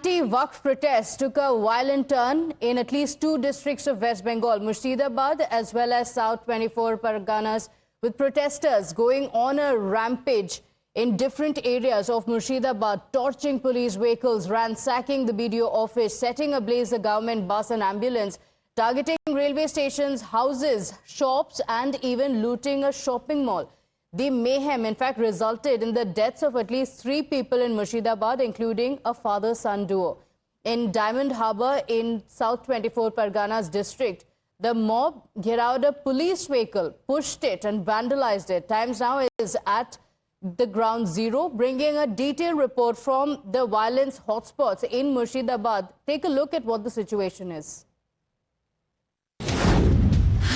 Anti-Waqf protests took a violent turn in at least two districts of West Bengal, Murshidabad as well as South 24 Parganas, with protesters going on a rampage in different areas of Murshidabad, torching police vehicles, ransacking the BDO office, setting ablaze the government bus and ambulance, targeting railway stations, houses, shops and even looting a shopping mall. The mayhem, in fact, resulted in the deaths of at least 3 people in Murshidabad, including a father-son duo. In Diamond Harbour in South 24 Parganas district, the mob gheraud a police vehicle, pushed it and vandalized it. Times Now is at the ground zero, bringing a detailed report from the violence hotspots in Murshidabad. Take a look at what the situation is.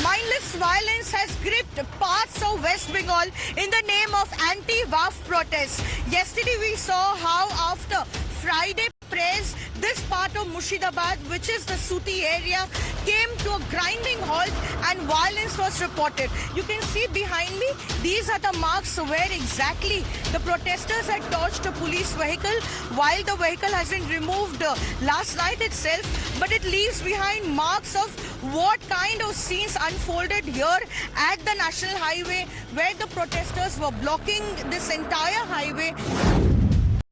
Mindless violence has gripped parts of West Bengal in the name of anti-Waqf protests. Yesterday we saw how after Friday prayers, this part of Murshidabad, which is the Suti area, came to a grinding halt and violence was reported. You can see behind me, these are the marks where exactly the protesters had torched a police vehicle, while the vehicle has been removed last night itself, but it leaves behind marks of what kind of scenes unfolded here at the National Highway, where the protesters were blocking this entire highway.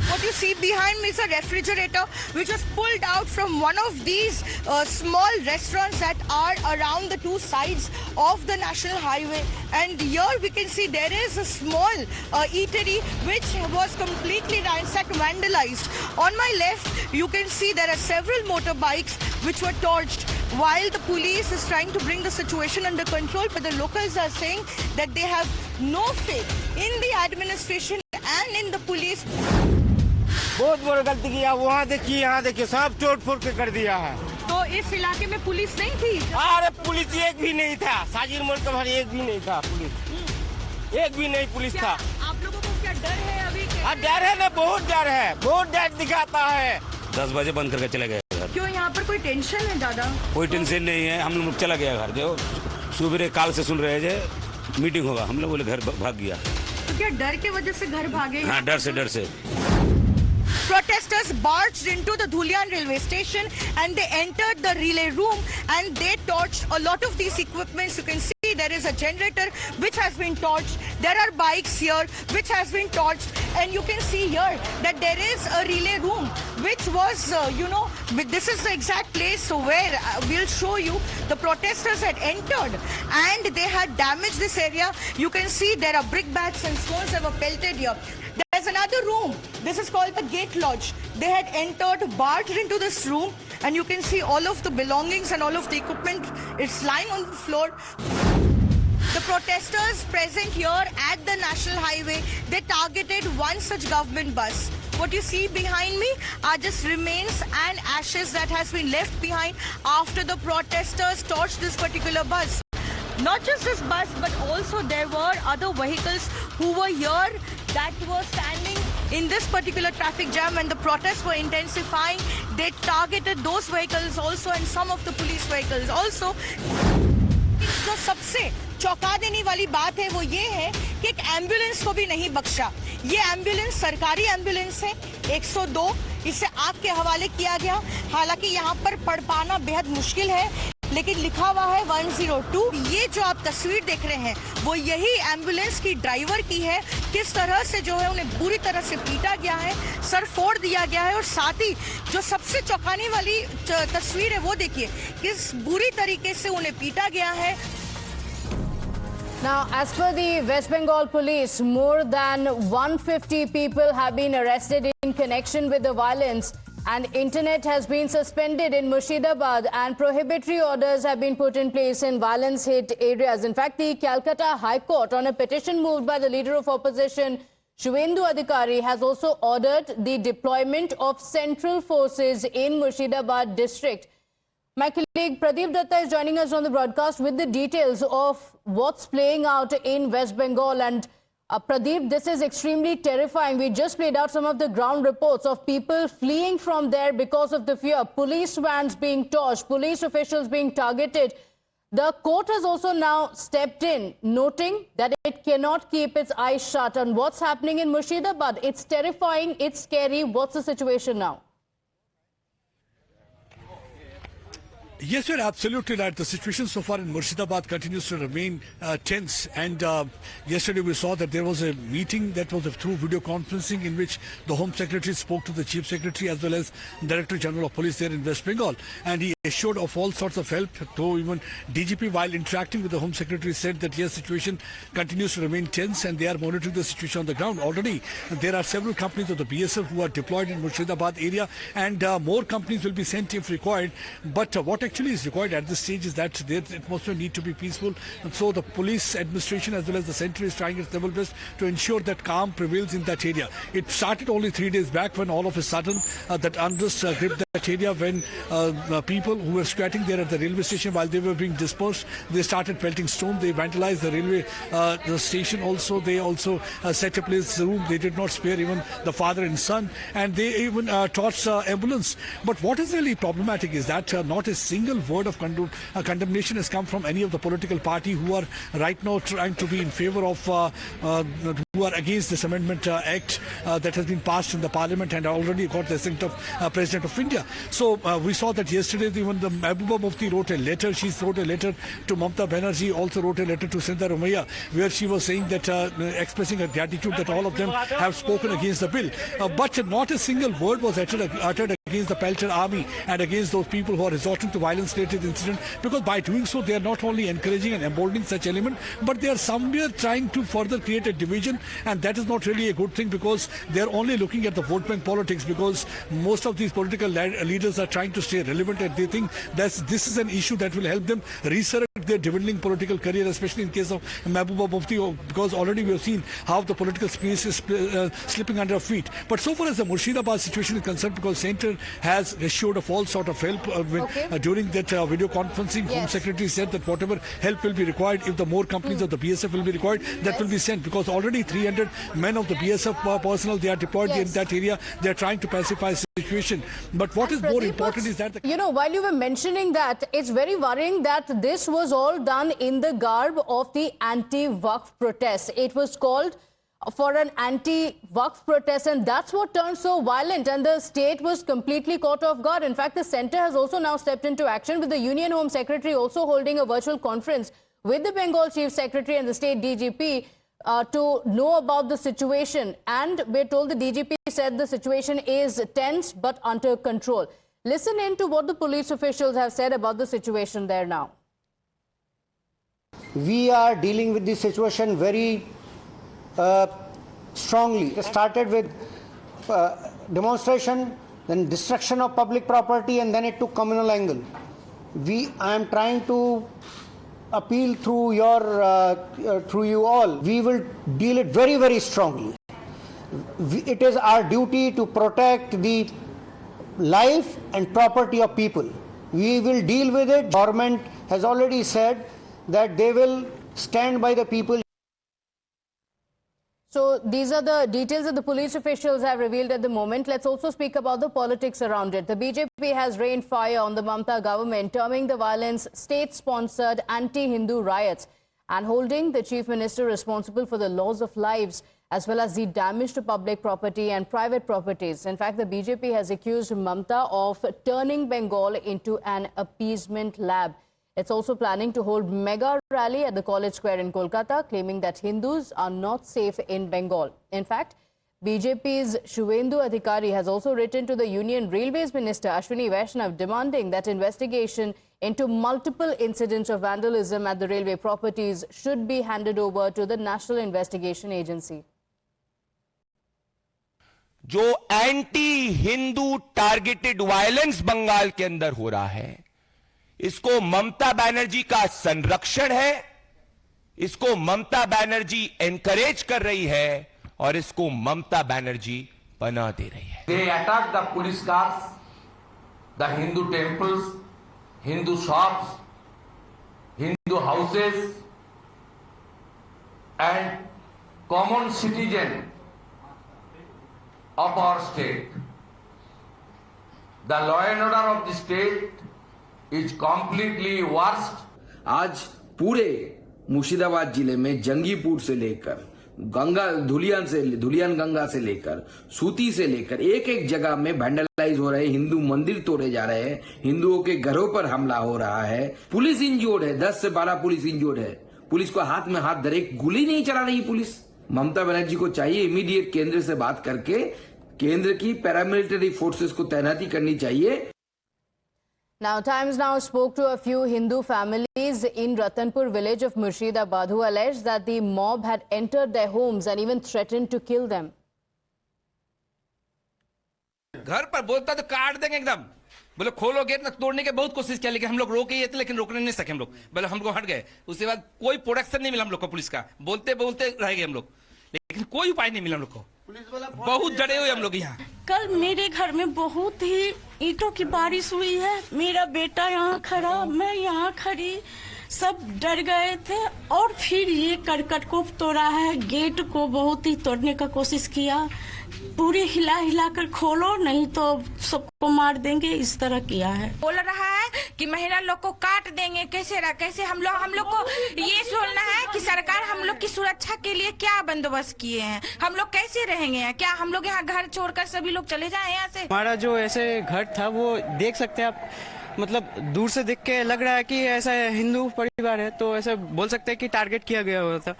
What you see behind me is a refrigerator which was pulled out from one of these small restaurants that are around the two sides of the National Highway. And here we can see there is a small eatery which was completely ransacked, vandalized. On my left, you can see there are several motorbikes which were torched, while the police is trying to bring the situation under control. But the locals are saying that they have no faith in the administration and in the police. बहुत बड़ी गलती किया। वहाँ देखिए, यहाँ देखिए, सब तोड़ फोड़ के कर दिया है। तो इस इलाके में पुलिस नहीं थी? अरे पुलिस एक भी नहीं था, साजिर मोड़ के बाहर एक भी नहीं था पुलिस, एक भी नहीं पुलिस था। आप लोगों को क्या डर है अभी? डर है ना, बहुत डर है, बहुत डर दिखाता है। 10 बजे बंद करके चले गए घर। क्यों, यहाँ पर कोई टेंशन है दादा? कोई टेंशन नहीं है, हम लोग चला गया घर। जो सुबह काल से सुन रहे थे मीटिंग होगा, हम लोग बोले घर भाग गया। तो क्या डर के वजह से घर भागे? हाँ, डर से। Protesters barged into the Dhulian railway station and they entered the relay room and they torched a lot of these equipments. You can see there is a generator which has been torched. There are bikes here which has been torched, and you can see here that there is a relay room which was, this is the exact place where we'll show you the protesters had entered and they had damaged this area. You can see there are brick bats and stones that were pelted here. There's another room. This is called the Gate Lodge. They had entered, barged into this room, and you can see all of the belongings and all of the equipment is lying on the floor. The protesters present here at the National Highway, they targeted one such government bus. What you see behind me are just remains and ashes that has been left behind after the protesters torched this particular bus. Not just this bus, but also there were other vehicles who were here that were standing in this particular traffic jam when the protests were intensifying. They targeted those vehicles also and some of the police vehicles also. जो सबसे चौंका देने वाली बात है वो ये है कि एक एम्बुलेंस को भी नहीं बख्शा। ये एम्बुलेंस सरकारी एम्बुलेंस है, 102, इसे आग के हवाले किया गया। हालांकि यहाँ पर पढ़ पाना बेहद मुश्किल है, लेकिन लिखा हुआ है 102। ये जो आप तस्वीर देख रहे हैं वो यही एम्बुलेंस की ड्राइवर की है। किस तरह से जो है उन्हें बुरी तरह से पीटा गया है, सर फोड़ दिया गया है, और साथ ही जो सबसे चौंकाने वाली तस्वीर है वो देखिए, किस बुरी तरीके से उन्हें पीटा गया है। Now, as per the West Bengal police, more than 150 people have been arrested in connection with the violence, and internet has been suspended in Murshidabad and prohibitory orders have been put in place in violence-hit areas. In fact, the Calcutta High Court, on a petition moved by the leader of opposition, Shuvendu Adhikari, has also ordered the deployment of central forces in Murshidabad district. My colleague Pradeep Datta is joining us on the broadcast with the details of what's playing out in West Bengal. And Pradeep, this is extremely terrifying. We just played out some of the ground reports of people fleeing from there because of the fear. Police vans being torched, police officials being targeted. The court has also now stepped in, noting that it cannot keep its eyes shut on what's happening in Murshidabad. It's terrifying, it's scary. What's the situation now? Yes, you're absolutely right. The situation so far in Murshidabad continues to remain tense. And yesterday we saw that there was a meeting that was through video conferencing in which the Home Secretary spoke to the Chief Secretary as well as Director General of Police there in West Bengal. And he assured of all sorts of help, though even DGP, while interacting with the Home Secretary, said that yes, situation continues to remain tense and they are monitoring the situation on the ground. Already there are several companies of the BSF who are deployed in Murshidabad area, and more companies will be sent if required. But what actually is required at this stage is that the atmosphere need to be peaceful, and so the police administration as well as the centre is trying its level best to ensure that calm prevails in that area. It started only 3 days back when all of a sudden that unrest gripped that area, when people who were squatting there at the railway station while they were being dispersed, they started pelting stone. They vandalized the railway the station also. They also set up this room. They did not spare even the father and son, and they even torched ambulance. But what is really problematic is that not a single word of condemnation has come from any of the political party who are right now trying to be in favor of who are against this amendment act that has been passed in the parliament and already got the assent of President of India. So we saw that yesterday even the Mehbooba Mufti wrote a letter. She wrote a letter to Mamata Banerjee, also wrote a letter to Sindha Ramaiah, where she was saying that expressing her gratitude that all of them have spoken against the bill. But not a single word was uttered against the Pelter army and against those people who are resorting to violence-related incident, because by doing so they are not only encouraging and emboldening such element, but they are somewhere trying to further create a division, and that is not really a good thing, because they are only looking at the vote bank politics, because most of these political leaders are trying to stay relevant, and they think that this is an issue that will help them resurrect their dwindling political career, especially in case of Mehbooba Mufti, because already we have seen how the political space is slipping under our feet. But so far as the Murshidabad situation is concerned, because Centre has assured of all sort of help during that video conferencing, yes. Home Secretary said that whatever help will be required, if the more companies of the BSF will be required, that will be sent, because already 300 men of the BSF personnel, they are deployed in that area. They are trying to pacify the situation. But what is more important is that you know, while you were mentioning that, it's very worrying that this was all done in the garb of the anti-Waqf protest. It was called for an anti-Waqf protest, and that's what turned so violent, and the state was completely caught off guard. In fact, the centre has also now stepped into action, with the Union Home Secretary also holding a virtual conference with the Bengal Chief Secretary and the state DGP to know about the situation. And we're told the DGP said the situation is tense but under control. Listen in to what the police officials have said about the situation there now. We are dealing with this situation very strongly. It started with demonstration, then destruction of public property, and then it took communal angle. I am trying to appeal through you all. We will deal it very, very strongly. It is our duty to protect the life and property of people. We will deal with it. Government has already said that they will stand by the people. So these are the details that the police officials have revealed at the moment. Let's also speak about the politics around it. The BJP has rained fire on the Mamata government, terming the violence state-sponsored anti-Hindu riots and holding the chief minister responsible for the loss of lives as well as the damage to public property and private properties. In fact, the BJP has accused Mamata of turning Bengal into an appeasement lab. It's also planning to hold mega rally at the College Square in Kolkata, claiming that Hindus are not safe in Bengal. In fact, BJP's Shuvendu Adhikari has also written to the Union Railways Minister Ashwini Vaishnav, demanding that investigation into multiple incidents of vandalism at the railway properties should be handed over to the National Investigation Agency. जो anti Hindu targeted violence Bengal के अंदर हो रहा है, इसको ममता बनर्जी का संरक्षण है, इसको ममता बनर्जी एनकरेज कर रही है और इसको ममता बनर्जी पनाह दे रही है. They attack the police cars, the Hindu temples, Hindu shops, Hindu houses, and common citizen of our state. The law and order of the state is completely worst. आज पूरे मुर्शिदाबाद जिले में जंगीपुर से लेकर धुलियान गंगा से लेकर सूती से लेकर एक एक जगह में वैंडलाइजेशन वैंडलाइज हो रहे हैं, हिंदू मंदिर तोड़े जा रहे हैं, हिंदुओं के घरों पर हमला हो रहा है, पुलिस इंजोर्ड है, 10 से 12 पुलिस इंजोर्ड है, पुलिस को हाथ में हाथ धरे गोली नहीं चला रही पुलिस। ममता बनर्जी को चाहिए इमीडिएट केंद्र से बात करके केंद्र की पैरामिलिट्री फोर्सेस को तैनाती करनी चाहिए। Now, Times Now spoke to a few Hindu families in Ratanpur village of Murshidabad who alleged that the mob had entered their homes and even threatened to kill them. घर पर बोलता तो काट देंगे एकदम, बोले खोलो गेट ना, तोड़ने की बहुत कोशिश किया लेकिन हम लोग रोके ये थे, लेकिन रोकने नहीं सके हम लोग, बोले हम लोग हट गए। उसके बाद कोई प्रोटेक्शन नहीं मिला हम लोग को पुलिस का, बोलते बोलते रह गए हम लोग, लेकिन कोई उपाय नहीं मिला हम लोग को, बहुत जड़े हुए हम लोग यहाँ। कल मेरे घर में बहुत ही ईंटों की बारिश हुई है, मेरा बेटा यहाँ खड़ा, मैं यहाँ खड़ी, सब डर गए थे और फिर ये करकट को तोड़ा है, गेट को बहुत ही तोड़ने का कोशिश किया, पूरी हिला हिला कर खोलो नहीं तो सबको मार देंगे, इस तरह किया है। बोल रहा है कि महिला लोग को काट देंगे, कैसे हम लोग को ये सोचना है कि सरकार हम लोग की सुरक्षा के लिए क्या बंदोबस्त किए हैं, हम लोग कैसे रहेंगे, क्या हम लोग यहाँ घर छोड़कर सभी लोग चले जाए यहाँ से। हमारा जो ऐसे घर था वो देख सकते हैं आप, मतलब दूर से देख के लग रहा है कि ऐसा हिंदू परिवार है, तो ऐसा बोल सकते हैं कि टारगेट किया गया हुआ था।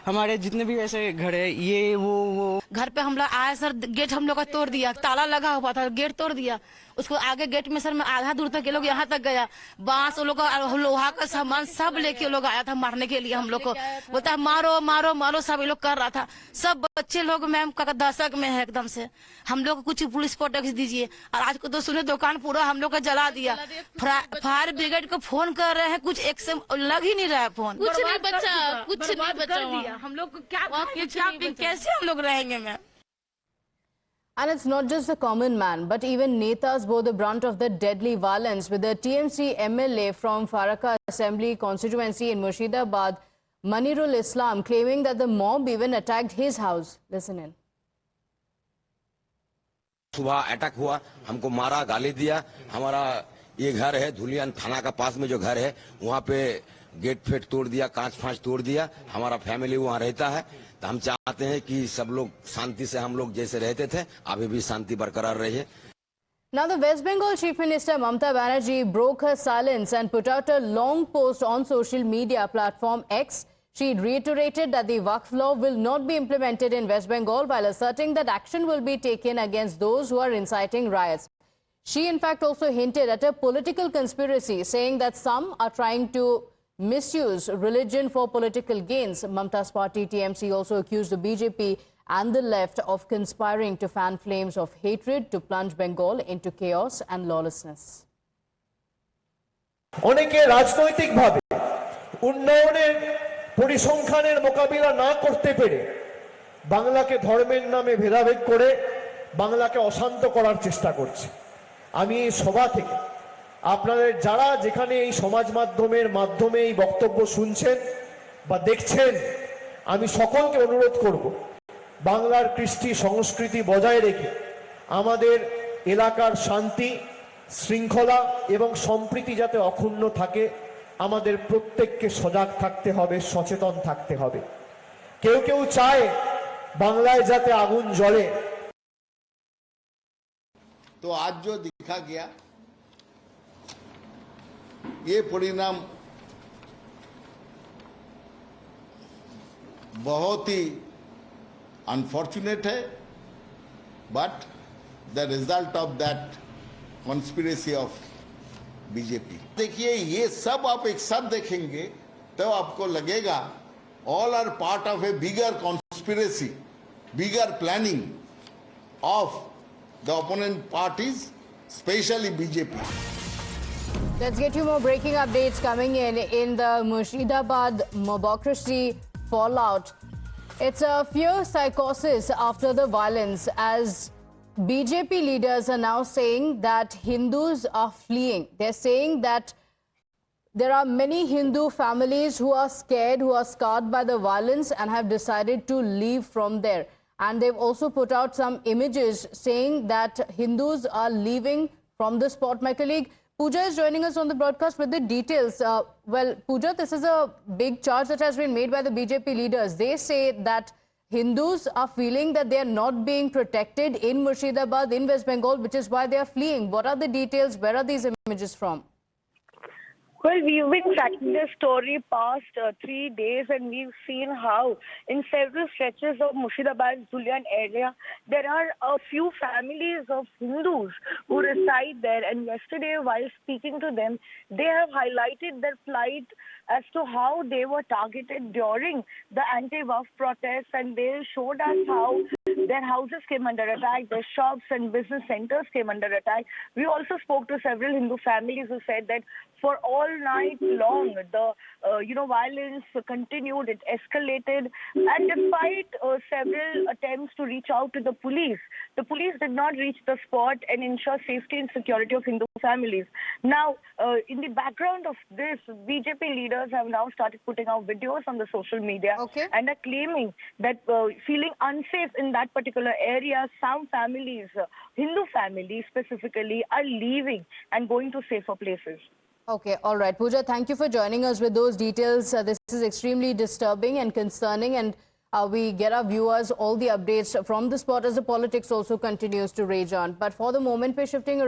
हमारे जितने भी ऐसे घर है ये वो घर पे हमला आया सर, गेट हम लोग का तोड़ दिया, ताला लगा हुआ था, गेट तोड़ दिया, उसको आगे गेट में सर मैं आधा दूर तक ये लोग यहाँ तक गया, बांस वो लोग लोहा का सामान सब लेके लोग आया था मारने के लिए हम लोग को, बोलता मारो मारो मारो, सब ये लोग कर रहा था, सब बच्चे लोग मैम का दशक में है एकदम से, हम लोग कुछ पुलिस प्रोटेक्शन दीजिए। और आज को तो सुने दुकान पूरा हम लोग का जला दिया, फायर ब्रिगेड को फोन कर रहे हैं, कुछ एक से लग ही नहीं रहा है फोन, कुछ नहीं बचा हम लोग को, क्या कैसे हम लोग रहेंगे ma'am. And it's not just the common man, but even Netas bore the brunt of the deadly violence, with the TMC MLA from Farakka Assembly constituency in Murshidabad, Manirul Islam, claiming that the mob even attacked his house. Listen in. सुबह attack हुआ, हमको मारा, गाली दिया। हमारा ये घर है धुलियान थाना का पास में जो घर है, वहाँ पे गेट फेट तोड़ दिया, कांच फांच तोड़ दिया। हमारा फैमिली वहाँ रहता है, तो हम चाहते हैं कि सब लोग शांति से हम लोग जैसे रहते थे अभी भी शांति बरकरार रहे। Now, the West Bengal Chief Minister Mamata Banerjee broke her silence and put out a long post on social media platform X. She reiterated that the Waqf law will not be implemented in West Bengal, while asserting that action will be taken against those who are inciting riots. She, in fact, also hinted at a political conspiracy, saying that some are trying to misuse religion for political gains. Mamata's party TMC also accused the BJP and the left of conspiring to fan flames of hatred to plunge Bengal into chaos and lawlessness. অনেকে রাজনৈতিকভাবে উন্নয়নের পরিসংখ্যানের মোকাবিলা না করতে পেরে বাংলাকে ধর্মের নামে ভেদাভেদ করে বাংলাকে অশান্ত করার চেষ্টা করছে। আমি এই সভা থেকে আপনাদের যারা যেখানে এই সমাজ মাধ্যমের মাধ্যমে এই বক্তব্য শুনছেন বা দেখছেন, আমি সকলকে অনুরোধ করব বাংলার কৃষ্টি সংস্কৃতি বজায় রেখে আমাদের এলাকার শান্তি শৃঙ্খলা এবং সম্প্রীতি যাতে অক্ষুণ্ণ থাকে, আমাদের প্রত্যেককে সজাগ থাকতে হবে, সচেতন থাকতে হবে। কেউ কেউ চায় বাংলায় যাতে আগুন জ্বলে। तो आज जो दिखा गया ये परिणाम बहुत ही अनफॉर्चुनेट है, but the result of that conspiracy of BJP. देखिए ये सब आप एक साथ देखेंगे तो आपको लगेगा all are part of a bigger conspiracy, bigger planning of the opponent parties, especially BJP. Let's get you more breaking updates coming in the Murshidabad mobocracy fallout. It's a fierce psychosis after the violence, as BJP leaders are now saying that Hindus are fleeing. They're saying that there are many Hindu families who are scared, who are scarred by the violence and have decided to leave from there. And they've also put out some images saying that Hindus are leaving from the spot. My colleague Pooja is joining us on the broadcast with the details. Well, Pooja, this is a big charge that has been made by the BJP leaders. They say that Hindus are feeling that they are not being protected in Murshidabad, in West Bengal, which is why they are fleeing. What are the details? Where are these images from? Well, we've been tracking this story past 3 days, and we've seen how in several stretches of Murshidabad, Dhulian area, there are a few families of Hindus who reside there. And yesterday, while speaking to them, they have highlighted their plight as to how they were targeted during the anti-Waqf protests, and they showed us how their houses came under attack, their shops and business centers came under attack. We also spoke to several Hindu families who said that for all night long, the violence continued, it escalated, and despite several attempts to reach out to the police did not reach the spot and ensure safety and security of Hindu families. Now, in the background of this, BJP leaders have now started putting out videos on the social media and are claiming that feeling unsafe in that particular area, some families, Hindu families specifically, are leaving and going to safer places. Okay, all right. Pooja, thank you for joining us with those details. This is extremely disturbing and concerning, and we get our viewers all the updates from the spot as the politics also continues to rage on. But for the moment, we're shifting a